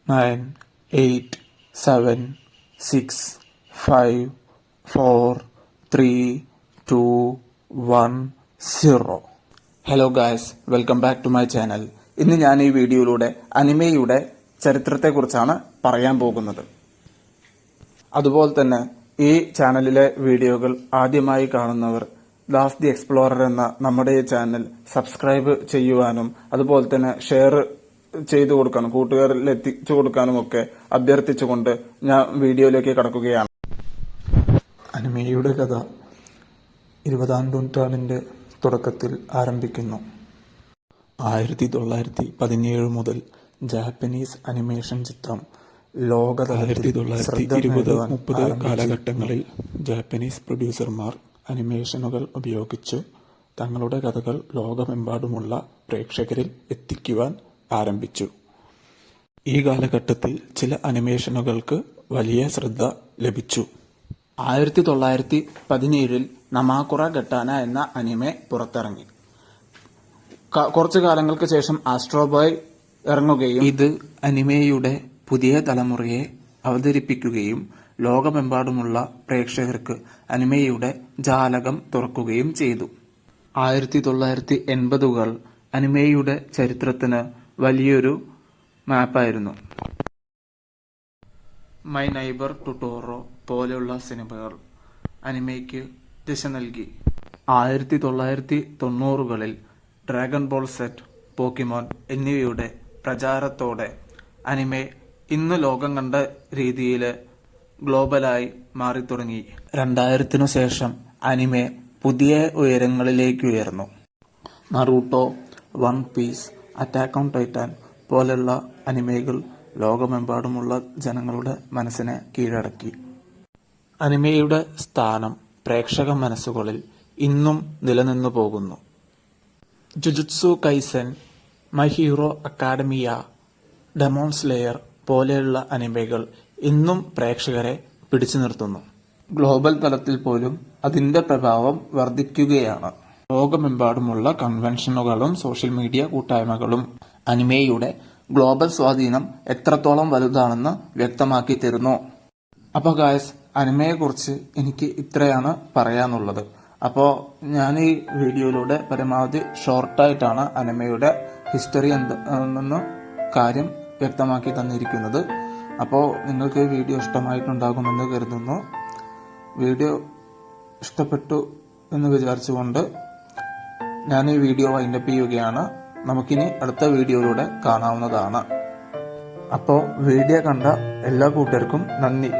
9, 8, 7, 6, 5, 4, 3, 2, 1, 0. Hello guys, welcome back to my channel. ഇന്ന് ഞാൻ ഈ വീഡിയോയിലൂടെ അനിമയുടെ ചരിത്രത്തെക്കുറിച്ചാണ് പറയാൻ പോകുന്നത്. അതുപോലെ തന്നെ ഈ ചാനലിലെ വീഡിയോകൾ ആദ്യമായി കാണുന്നവർ ദാസ് ദി എക്സ്പ്ലോറർ എന്ന നമ്മുടെ ഈ ചാനൽ സബ്സ്ക്രൈബ് ചെയ്യുവാനും അതുപോലെ തന്നെ ഷെയർ ചെയ്തു കൊടുക്കാനും കൂട്ടുകാരിൽ എത്തിച്ചു കൊടുക്കാനും ഒക്കെ അഭ്യർത്ഥിച്ചുകൊണ്ട് ഞാൻ വീഡിയോയിലേക്ക് കടക്കുകയാണ്. അനിമയുടെ കഥ 20-ാം നൂറ്റാണ്ടിന്റെ തുടക്കത്തിൽ ആരംഭിക്കുന്നു. 1917 മുതൽ ജാപ്പനീസ് അനിമേഷൻ ചിത്രം ലോകതലത്തിൽ 1920-30 കാലഘട്ടങ്ങളിൽ ജാപ്പനീസ് പ്രൊഡ്യൂസർമാർ അനിമേഷനുകൾ ഉപയോഗിച്ച് തങ്ങളുടെ കഥകൾ ലോകമെമ്പാടുമുള്ള പ്രേക്ഷകരിൽ എത്തിക്കുവാൻ ആരംഭിച്ചു. ഈ കാലഘട്ടത്തിൽ ചില അനിമേഷനുകൾക്ക് വലിയ ശ്രദ്ധ ലഭിച്ചു. 1917 നമാകുറ ഗട്ടാന എന്ന അനിമെ പുറത്തിറങ്ങി. കുറച്ചു കാലങ്ങൾക്ക് ശേഷം ആസ്ട്രോ ബോയ് ഇറങ്ങുകയും ഇത് അനിമയുടെ പുതിയ തലമുറയെ അവതരിപ്പിക്കുകയും ലോകമെമ്പാടുമുള്ള പ്രേക്ഷകർക്ക് അനിമയുടെ ജാലകം തുറക്കുകയും ചെയ്തു. 1980-കൾ അനിമയുടെ ചരിത്രത്തിന് വലിയൊരു മാപ്പായിരുന്നു. മൈ നൈബർ ടൊട്ടോറോ പോലെയുള്ള സിനിമകൾ അനിമയ്ക്ക് ദിശ നൽകി. 1990-കളിൽ ഡ്രാഗൺ ബോൾ സെറ്റ്, പോക്കിമോൻ എന്നിവയുടെ പ്രചാരത്തോടെ അനിമെ ഇന്ന് ലോകം കണ്ട രീതിയിൽ ഗ്ലോബലായി മാറിത്തുടങ്ങി. 2000-നു ശേഷം അനിമെ പുതിയ ഉയരങ്ങളിലേക്ക് ഉയർന്നു. Naruto, One Piece, Attack on Titan പോലുള്ള അനിമകൾ ലോകമെമ്പാടുമുള്ള ജനങ്ങളുടെ മനസ്സിനെ കീഴടക്കി. അനിമയുടെ സ്ഥാനം പ്രേക്ഷക മനസ്സുകളിൽ ഇന്നും നിലനിന്നു പോകുന്നു. Jujutsu Kaisen, My Hero Academia, Demon Slayer പോലെയുള്ള അനിമകൾ ഇന്നും പ്രേക്ഷകരെ പിടിച്ചു നിർത്തുന്നു. ഗ്ലോബൽ തലത്തിൽ പോലും അതിന്റെ പ്രഭാവം വർദ്ധിക്കുകയാണ്. ലോകമെമ്പാടുമുള്ള കൺവെൻഷനുകളും സോഷ്യൽ മീഡിയ കൂട്ടായ്മകളും അനിമയുടെ ഗ്ലോബൽ സ്വാധീനം എത്രത്തോളം വലുതാണെന്ന് വ്യക്തമാക്കി തരുന്നു. അപ്പോൾ ഗായ്സ്, അനിമയെക്കുറിച്ച് എനിക്ക് ഇത്രയാണ് പറയാനുള്ളത്. അപ്പോൾ ഞാൻ ഈ വീഡിയോയിലൂടെ പരമാവധി ഷോർട്ടായിട്ടാണ് അനിമയുടെ ഹിസ്റ്ററി എന്തെന്ന് കാര്യം വ്യക്തമാക്കി തന്നിരിക്കുന്നത്. അപ്പോൾ നിങ്ങൾക്ക് ഈ വീഡിയോ ഇഷ്ടമായിട്ടുണ്ടാകുമെന്ന് കരുതുന്നു. വീഡിയോ ഇഷ്ടപ്പെട്ടു എന്ന് വിചാരിച്ചുകൊണ്ട് ഞാൻ ഈ വീഡിയോ വൈൻഡപ്പ് ചെയ്യുകയാണ്. നമുക്കിനി അടുത്ത വീഡിയോയിലൂടെ കാണാവുന്നതാണ്. അപ്പോൾ വീഡിയോ കണ്ട എല്ലാ കൂട്ടർക്കും നന്ദി.